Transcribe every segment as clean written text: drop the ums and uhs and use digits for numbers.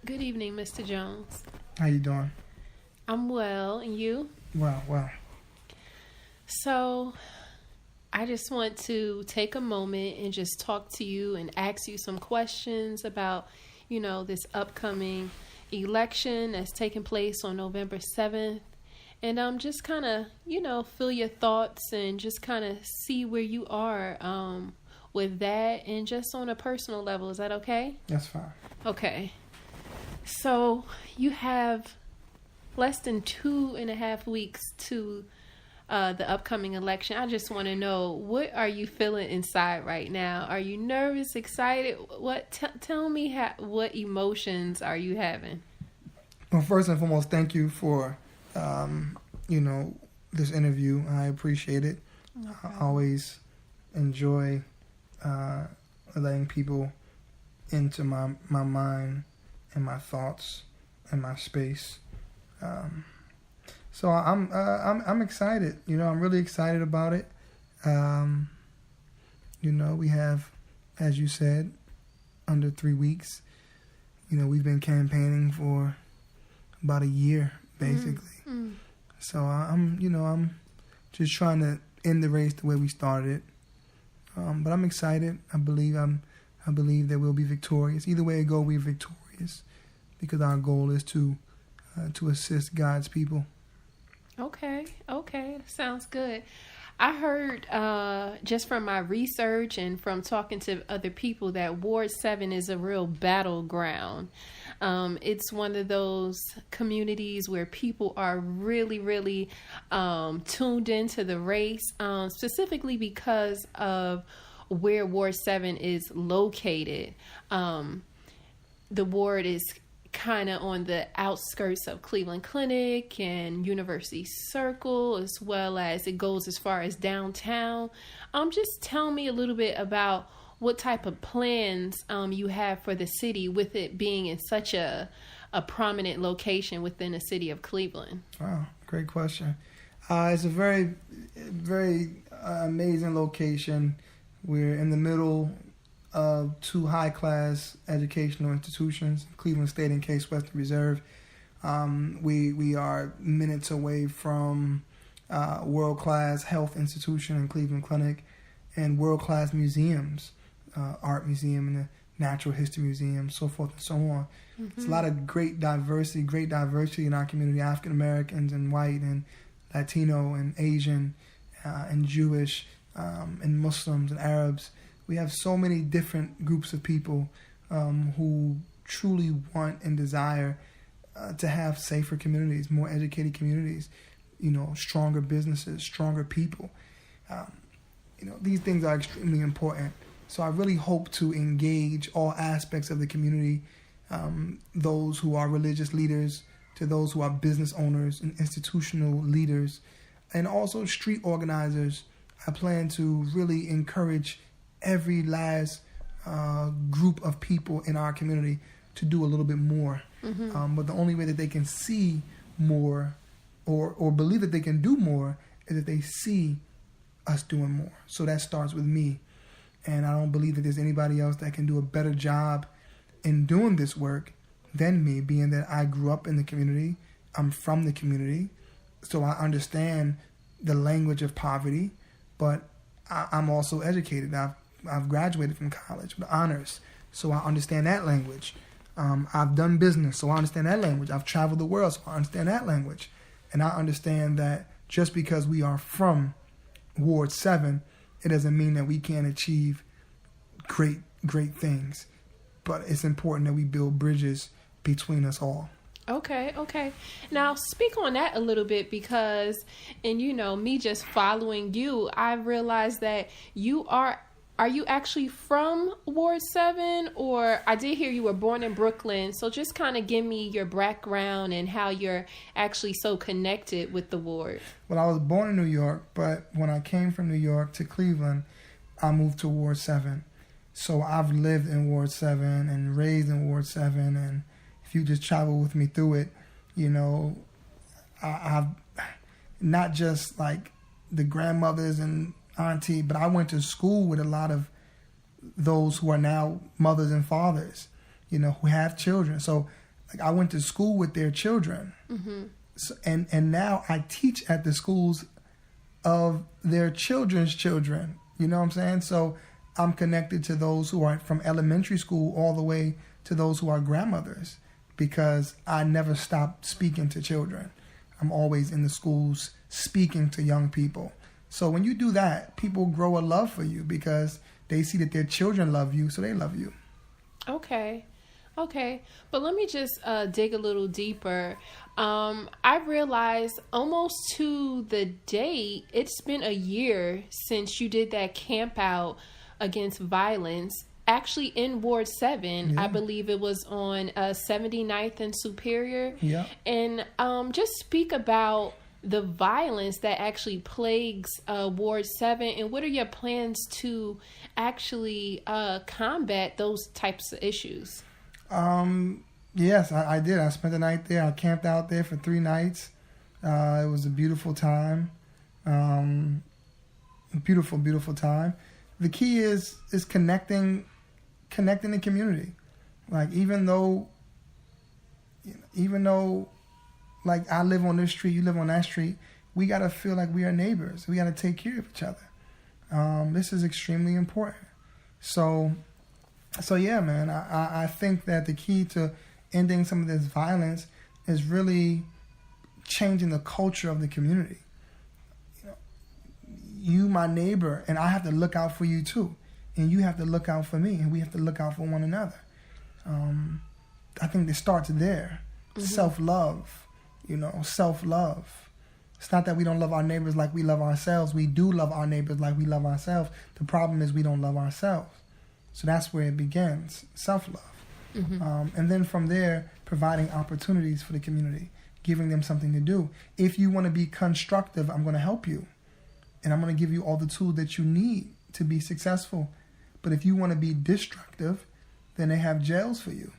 Good evening, Mr. Jones. How you doing? I'm well, and you? Well. So, I just want to take a moment and just talk to you and ask you some questions about, this upcoming election that's taking place on November 7th. And just kind of, feel your thoughts and just kind of see where you are with that and just on a personal level. Is that okay? That's fine. Okay. So you have less than 2.5 weeks to the upcoming election. I just want to know, what are you feeling inside right now? Are you nervous, excited? Tell me what emotions are you having? Well, first and foremost, thank you for this interview. I appreciate it. Okay. I always enjoy letting people into my mind and my thoughts and my space. So I'm excited. I'm really excited about it. We have, as you said, under 3 weeks. We've been campaigning for about a year, basically. Mm-hmm. So I'm just trying to end the race the way we started it. But I'm excited. I believe that we'll be victorious. Either way it go, we're victorious, because our goal is to assist God's people. Okay, sounds good. I heard just from my research and from talking to other people that Ward 7 is a real battleground. It's one of those communities where people are really, really tuned into the race, specifically because of where Ward 7 is located. The ward is kind of on the outskirts of Cleveland Clinic and University Circle, as well as it goes as far as downtown. Just tell me a little bit about what type of plans you have for the city, with it being in such a prominent location within the city of Cleveland. Wow, great question. It's a very, very amazing location. We're in the middle of two high-class educational institutions, Cleveland State and Case Western Reserve. We are minutes away from world-class health institution in Cleveland Clinic and world-class museums, art museum and the Natural History Museum, so forth and so on. Mm-hmm. There's a lot of great diversity in our community, African Americans and white and Latino and Asian and Jewish and Muslims and Arabs. We have so many different groups of people who truly want and desire to have safer communities, more educated communities, stronger businesses, stronger people. These things are extremely important. So I really hope to engage all aspects of the community, those who are religious leaders to those who are business owners and institutional leaders, and also street organizers. I plan to really encourage every last group of people in our community to do a little bit more. Mm-hmm. But the only way that they can see more or believe that they can do more is that they see us doing more. So that starts with me. And I don't believe that there's anybody else that can do a better job in doing this work than me, being that I grew up in the community. I'm from the community. So I understand the language of poverty, but I'm also educated. I've graduated from college with honors, so I understand that language. I've done business, so I understand that language. I've traveled the world, so I understand that language. And I understand that just because we are from Ward 7, it doesn't mean that we can't achieve great things. But it's important that we build bridges between us all. Okay. Now, speak on that a little bit, because, and me just following you, I realized that are you actually from Ward 7? Or I did hear you were born in Brooklyn. So just kind of give me your background and how you're actually so connected with the ward. Well, I was born in New York, but when I came from New York to Cleveland, I moved to Ward 7. So I've lived in Ward 7 and raised in Ward 7. And if you just travel with me through it, I've not just like the grandmothers and auntie, but I went to school with a lot of those who are now mothers and fathers, who have children. So Like I went to school with their children. Mm-hmm. So, and now I teach at the schools of their children's children. You know what I'm saying? So I'm connected to those who are from elementary school all the way to those who are grandmothers, because I never stop speaking to children. I'm always in the schools speaking to young people. So when you do that, people grow a love for you because they see that their children love you, so they love you. Okay. But let me just dig a little deeper. I realized almost to the date, it's been a year since you did that camp out against violence. Actually, in Ward 7, Yeah. I believe it was on 79th and Superior. Yeah. And just speak about the violence that actually plagues Ward 7, and what are your plans to actually combat those types of issues? Yes, I did. I spent the night there. I camped out there for 3 nights. It was a beautiful time. Beautiful time. The key is connecting the community. Like even though like I live on this street, you live on that street, we gotta feel like we are neighbors. We gotta take care of each other. This is extremely important. So yeah, man, I think that the key to ending some of this violence is really changing the culture of the community. You, my neighbor, and I have to look out for you too. And you have to look out for me, and we have to look out for one another. I think it starts there. Mm-hmm. Self-love, self-love. It's not that we don't love our neighbors like we love ourselves. We do love our neighbors like we love ourselves. The problem is we don't love ourselves. So that's where it begins, self-love. Mm-hmm. And then from there, providing opportunities for the community, giving them something to do. If you want to be constructive, I'm going to help you. And I'm going to give you all the tools that you need to be successful. But if you want to be destructive, then they have jails for you.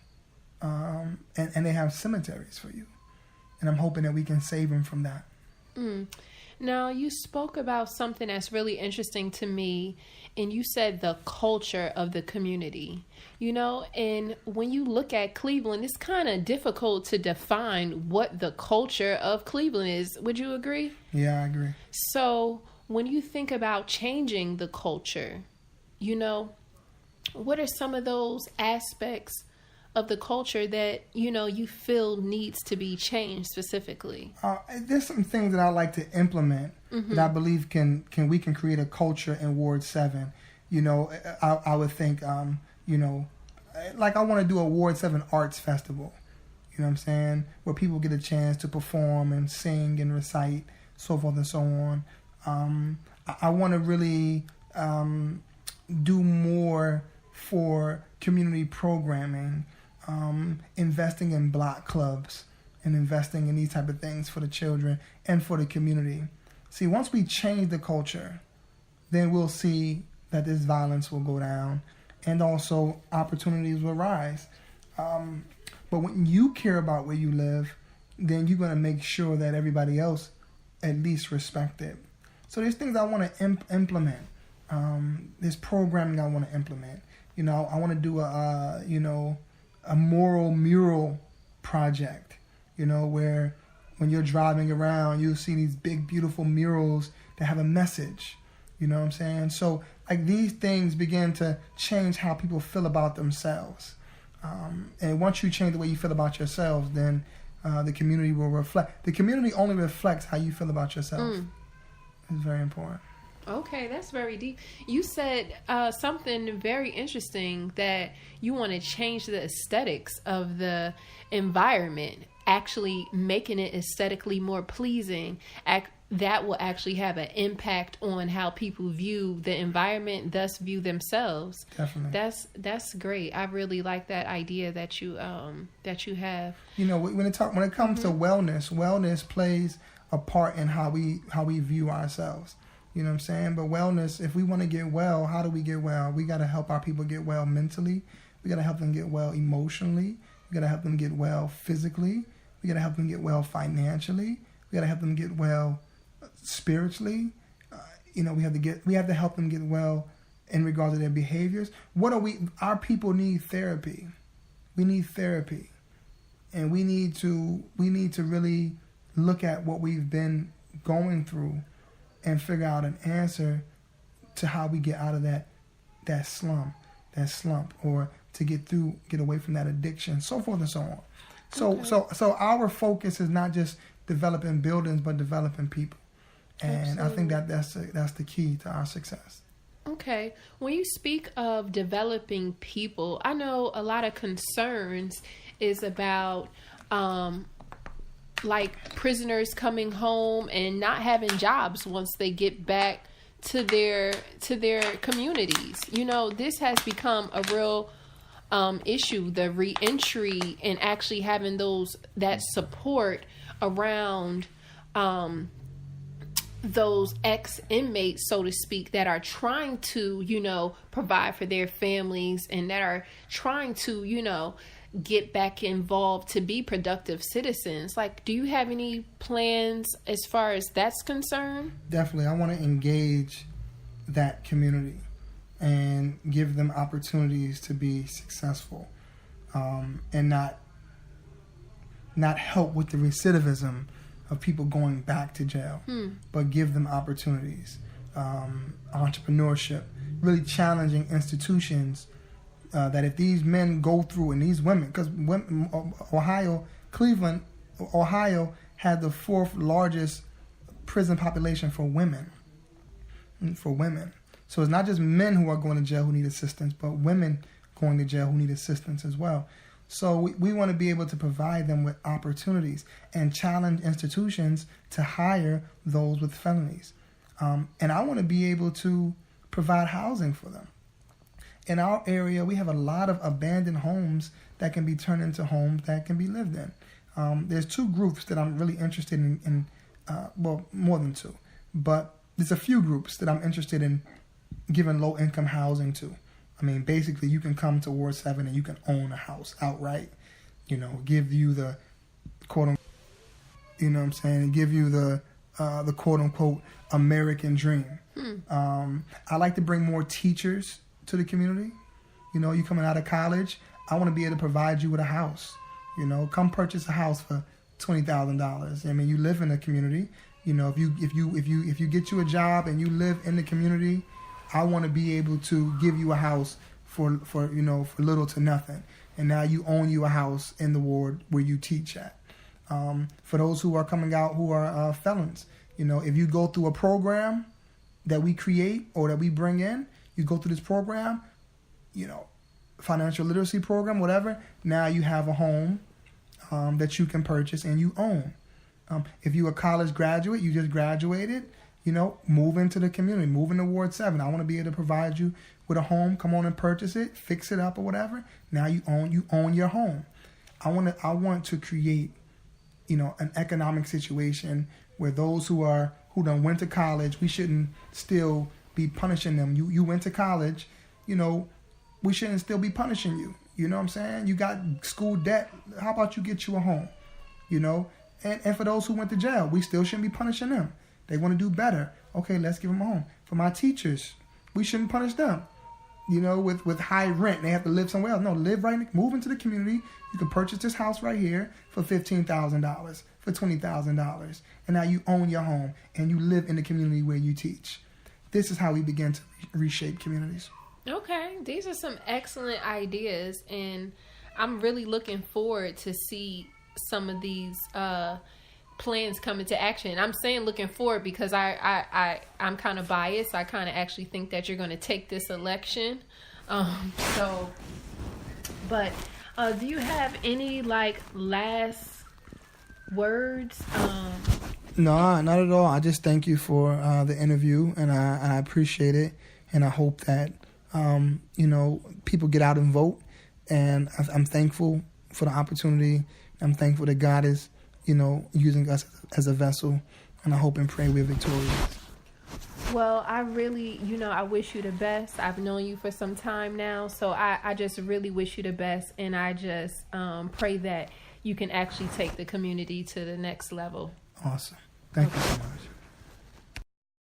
And they have cemeteries for you. And I'm hoping that we can save them from that. Now, you spoke about something that's really interesting to me, and you said the culture of the community. And when you look at Cleveland, it's kind of difficult to define what the culture of Cleveland is. Would you agree? Yeah, I agree. So when you think about changing the culture, what are some of those aspects of the culture that, you feel needs to be changed specifically? There's some things that I like to implement that I believe we can create a culture in Ward 7. I would think, like I want to do a Ward 7 arts festival, you know what I'm saying, where people get a chance to perform and sing and recite, so forth and so on. I want to really do more for community programming, investing in block clubs and investing in these type of things for the children and for the community. See, once we change the culture, then we'll see that this violence will go down and also opportunities will rise. But when you care about where you live, then you're going to make sure that everybody else at least respect it. So there's things I want to implement. There's programming I want to implement. I want to do a moral mural project, where when you're driving around, you'll see these big, beautiful murals that have a message. You know what I'm saying? So like these things begin to change how people feel about themselves. And once you change the way you feel about yourselves, then the community will reflect. The community only reflects how you feel about yourself. It's very important. Okay, that's very deep. You said something very interesting, that you want to change the aesthetics of the environment, actually making it aesthetically more pleasing. That will actually have an impact on how people view the environment, thus view themselves. Definitely. That's great. I really like that idea that you have. When it comes to wellness plays a part in how we view ourselves. You know what I'm saying? But wellness, if we want to get well, how do we get well? We got to help our people get well mentally. We got to help them get well emotionally. We got to help them get well physically. We got to help them get well financially. We got to help them get well spiritually. We have to help them get well in regards to their behaviors. Our people need therapy. We need therapy. and we need to really look at what we've been going through and figure out an answer to how we get out of that slump, or to get away from that addiction, so forth and so on. So our focus is not just developing buildings, but developing people. And absolutely. I think that's the key to our success. Okay. When you speak of developing people, I know a lot of concerns is about like prisoners coming home and not having jobs once they get back to their communities. You know, this has become a real issue, the reentry, and actually having that support around those ex-inmates, so to speak, that are trying to, you know, provide for their families and that are trying to, you know, get back involved to be productive citizens. Like, do you have any plans as far as that's concerned? Definitely. I want to engage that community and give them opportunities to be successful, and not help with the recidivism of people going back to jail, but give them opportunities, entrepreneurship, really challenging institutions, that if these men go through, and these women, because Ohio had the fourth largest prison population for women. So it's not just men who are going to jail who need assistance, but women going to jail who need assistance as well. So we want to be able to provide them with opportunities and challenge institutions to hire those with felonies. And I want to be able to provide housing for them. In our area, we have a lot of abandoned homes that can be turned into homes that can be lived in. There's two groups that I'm really interested in, well, more than two, but there's a few groups that I'm interested in giving low-income housing to. I mean, basically, you can come to Ward 7 and you can own a house outright, you know, give you the quote-unquote, you know what I'm saying, give you the quote-unquote American dream. I like to bring more teachers to the community. You know, you coming out of college, I want to be able to provide you with a house. You know, come purchase a house for $20,000. I mean, you live in a community. You know, if you get you a job and you live in the community, I want to be able to give you a house for little to nothing. And now you own you a house in the ward where you teach at. For those who are coming out who are felons, you know, if you go through a program that we create or that we bring in, you go through this program, you know, financial literacy program, whatever, now you have a home that you can purchase and you own. If you're a college graduate, you just graduated, you know, move into the community, move into Ward 7. I want to be able to provide you with a home. Come on and purchase it, fix it up or whatever. Now you own your home. I want to create, you know, an economic situation where those who done went to college, we shouldn't still be punishing them. You went to college, you know, we shouldn't still be punishing you. You know what I'm saying? You got school debt. How about you get you a home? You know? And for those who went to jail, we still shouldn't be punishing them. They want to do better. Okay, let's give them a home. For my teachers, we shouldn't punish them. You know, with high rent, they have to live somewhere else. No, move into the community. You can purchase this house right here for $15,000, for $20,000. And now you own your home and you live in the community where you teach. This is how we begin to reshape communities. Okay, these are some excellent ideas, and I'm really looking forward to see some of these plans come into action. I'm saying looking forward because I'm kind of biased. I kind of actually think that you're going to take this election. But do you have any last words? No, not at all. I just thank you for the interview, and I appreciate it, and I hope that people get out and vote. And I'm thankful for the opportunity. I'm thankful that God is, using us as a vessel, and I hope and pray we're victorious. Well, I really, I wish you the best. I've known you for some time now, so I just really wish you the best, and I just pray that you can actually take the community to the next level. Awesome. Thank you so much.